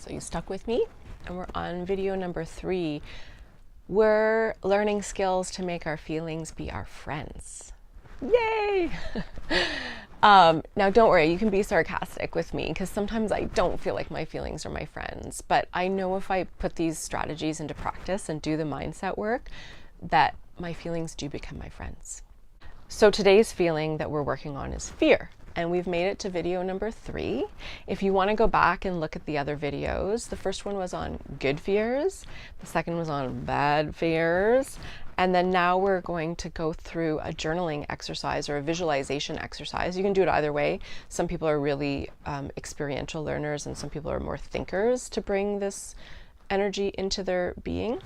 So you stuck with me, and we're on video number 3. We're learning skills to make our feelings be our friends. Yay! Now don't worry, you can be sarcastic with me because sometimes I don't feel like my feelings are my friends, but I know if I put these strategies into practice and do the mindset work that my feelings do become my friends. So today's feeling that we're working on is fear. And we've made it to video number 3. If you want to go back and look at the other videos, the first one was on good fears, the second was on bad fears, and then now we're going to go through a journaling exercise or a visualization exercise. You can do it either way. Some people are really experiential learners and some people are more thinkers to bring this energy into their being.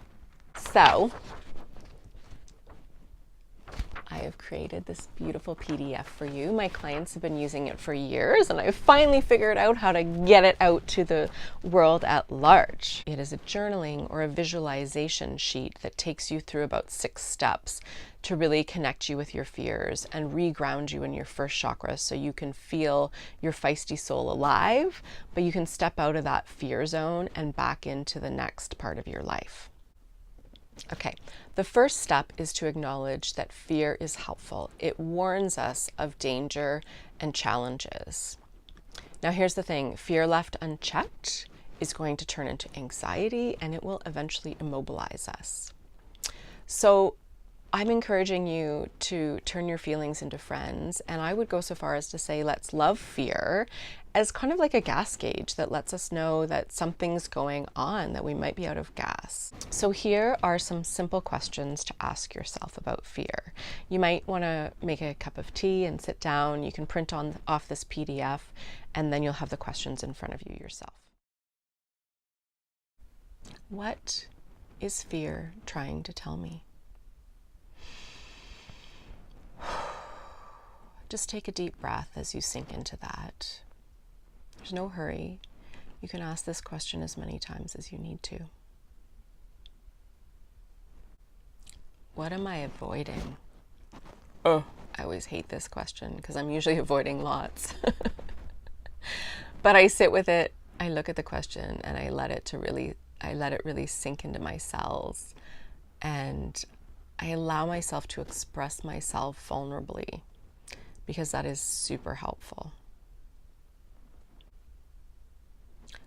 So I have created this beautiful PDF for you. My clients have been using it for years, and I've finally figured out how to get it out to the world at large. It is a journaling or a visualization sheet that takes you through about 6 steps to really connect you with your fears and reground you in your first chakra so you can feel your feisty soul alive, but you can step out of that fear zone and back into the next part of your life. Okay, the first step is to acknowledge that fear is helpful. It warns us of danger and challenges. Now here's the thing, fear left unchecked is going to turn into anxiety and it will eventually immobilize us. So I'm encouraging you to turn your feelings into friends, and I would go so far as to say let's love fear as kind of like a gas gauge that lets us know that something's going on, that we might be out of gas. So here are some simple questions to ask yourself about fear. You might want to make a cup of tea and sit down. You can print off this PDF and then you'll have the questions in front of you yourself. What is fear trying to tell me? Just take a deep breath as you sink into that. There's no hurry. You can ask this question as many times as you need to. What am I avoiding? Oh, I always hate this question because I'm usually avoiding lots. But I sit with it, I look at the question, and I let it really sink into my cells, and I allow myself to express myself vulnerably, because that is super helpful.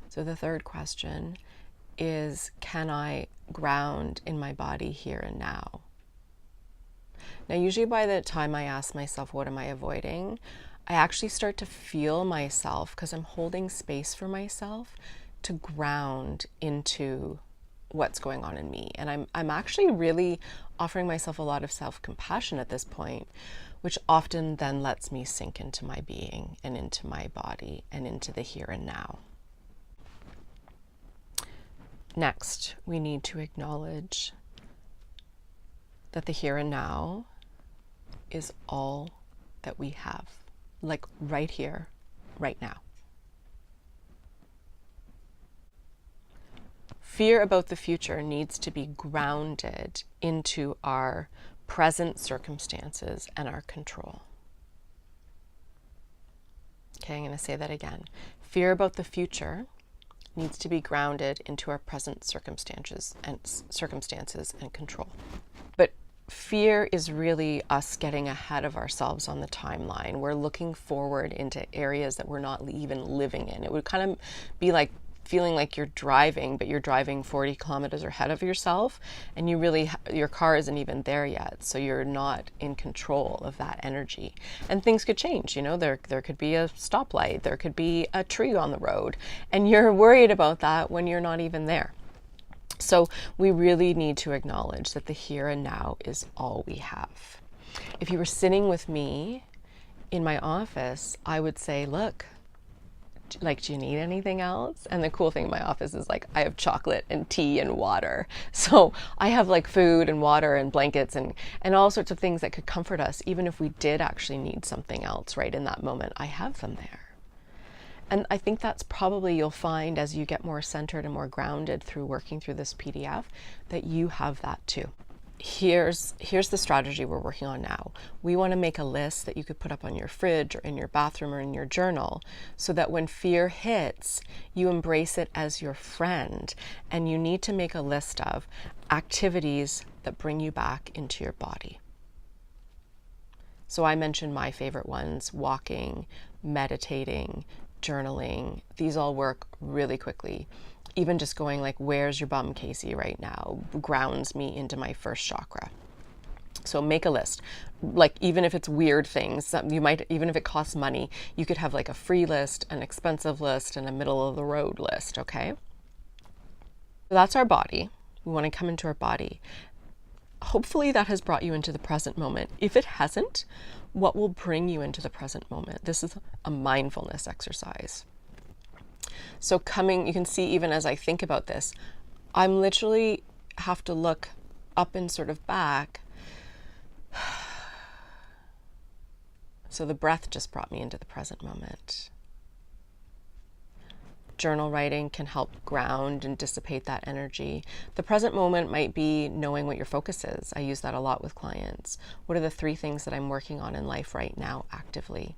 So the third question is, can I ground in my body here and now? Now, usually by the time I ask myself, what am I avoiding? I actually start to feel myself, because I'm holding space for myself, to ground into what's going on in me. And I'm actually really offering myself a lot of self-compassion at this point, which often then lets me sink into my being and into my body and into the here and now. Next, we need to acknowledge that the here and now is all that we have, like right here, right now. Fear about the future needs to be grounded into our present circumstances and our control. Okay, I'm going to say that again. Fear about the future needs to be grounded into our present circumstances and control. But fear is really us getting ahead of ourselves on the timeline. We're looking forward into areas that we're not even living in. It would kind of be like feeling like you're driving, but you're driving 40 kilometers ahead of yourself, and your car isn't even there yet, so you're not in control of that energy. And things could change, there could be a stoplight, there could be a tree on the road, and you're worried about that when you're not even there. So we really need to acknowledge that the here and now is all we have. If you were sitting with me in my office, I would say, look, do you need anything else? And the cool thing in my office is I have chocolate and tea and water. So I have food and water and blankets and all sorts of things that could comfort us. Even if we did actually need something else right in that moment, I have them there. And I think that's probably, you'll find as you get more centered and more grounded through working through this PDF, that you have that too. here's the strategy we're working on now. We want to make a list that you could put up on your fridge or in your bathroom or in your journal, so that when fear hits, you embrace it as your friend. And you need to make a list of activities that bring you back into your body. So I mentioned my favorite ones: walking, meditating, journaling. These all work really quickly. Even just going like, where's your bum, Casey, right now, grounds me into my first chakra. So make a list. Like, even if it's weird things, you might, even if it costs money, you could have like a free list, an expensive list, and a middle of the road list, okay? So that's our body. We want to come into our body. Hopefully that has brought you into the present moment. If it hasn't, what will bring you into the present moment? This is a mindfulness exercise. So you can see, even as I think about this, I'm literally have to look up and sort of back. So the breath just brought me into the present moment. Journal writing can help ground and dissipate that energy. The present moment might be knowing what your focus is. I use that a lot with clients. What are the 3 things that I'm working on in life right now actively?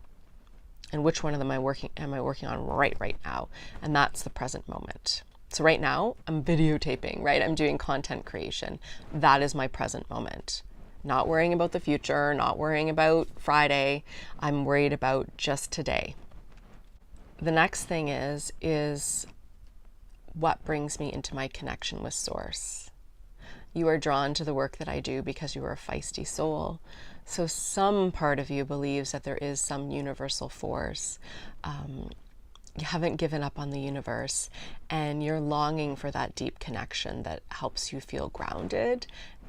And which one of them am I working on right now? And that's the present moment. So right now I'm videotaping, right? I'm doing content creation. That is my present moment. Not worrying about the future, not worrying about Friday. I'm worried about just today. The next thing is what brings me into my connection with Source. You are drawn to the work that I do because you are a feisty soul. So some part of you believes that there is some universal force. You haven't given up on the universe, and you're longing for that deep connection that helps you feel grounded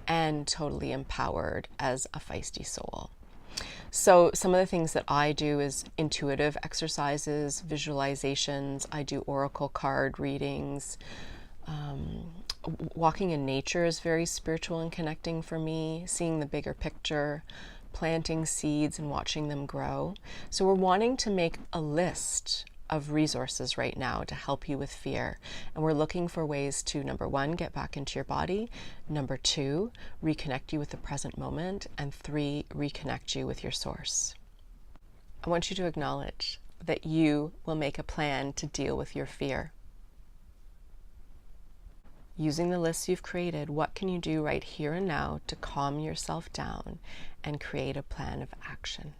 and totally empowered as a feisty soul. So some of the things that I do is intuitive exercises, visualizations. I do oracle card readings. Walking in nature is very spiritual and connecting for me, seeing the bigger picture, planting seeds and watching them grow. So we're wanting to make a list of resources right now to help you with fear. And we're looking for ways to, number 1, get back into your body. Number 2, reconnect you with the present moment. And 3, reconnect you with your source. I want you to acknowledge that you will make a plan to deal with your fear. Using the lists you've created, what can you do right here and now to calm yourself down and create a plan of action?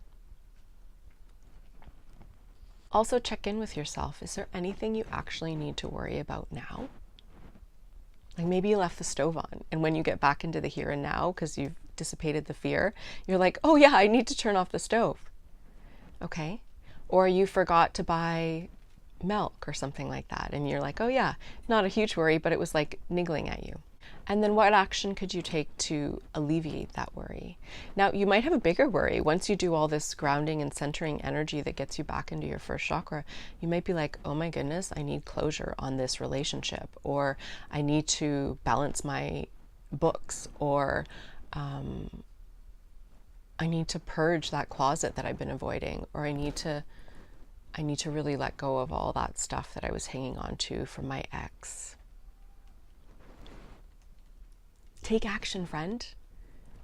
Also, check in with yourself. Is there anything you actually need to worry about now? Like, maybe you left the stove on, and when you get back into the here and now, because you've dissipated the fear, you're like, oh yeah, I need to turn off the stove. Okay? Or you forgot to buy milk or something like that, and you're like, oh yeah, not a huge worry, but it was like niggling at you. And then what action could you take to alleviate that worry? Now, you might have a bigger worry. Once you do all this grounding and centering energy that gets you back into your first chakra, you might be like, oh my goodness, I need closure on this relationship, or I need to balance my books, or I need to purge that closet that I've been avoiding, or I need to really let go of all that stuff that I was hanging on to from my ex. Take action, friend.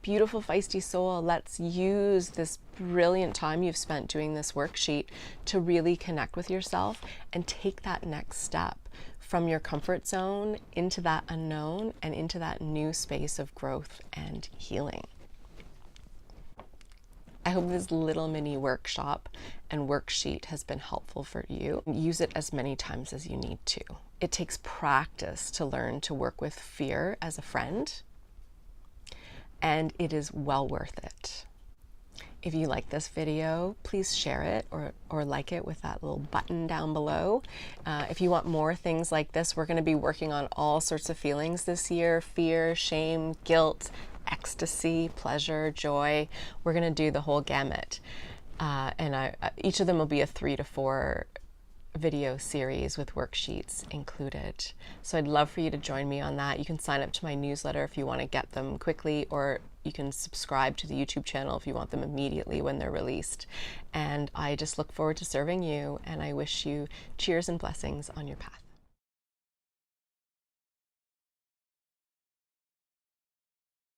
Beautiful feisty soul, let's use this brilliant time you've spent doing this worksheet to really connect with yourself and take that next step from your comfort zone into that unknown and into that new space of growth and healing. I hope this little mini workshop and worksheet has been helpful for you. Use it as many times as you need to. It takes practice to learn to work with fear as a friend, and it is well worth it. If you like this video, please share it or like it with that little button down below. If you want more things like this, we're going to be working on all sorts of feelings this year: fear, shame, guilt, ecstasy, pleasure, joy. We're going to do the whole gamut. And each of them will be a 3 to 4 video series with worksheets included. So I'd love for you to join me on that. You can sign up to my newsletter if you want to get them quickly, or you can subscribe to the YouTube channel if you want them immediately when they're released. And I just look forward to serving you, and I wish you cheers and blessings on your path.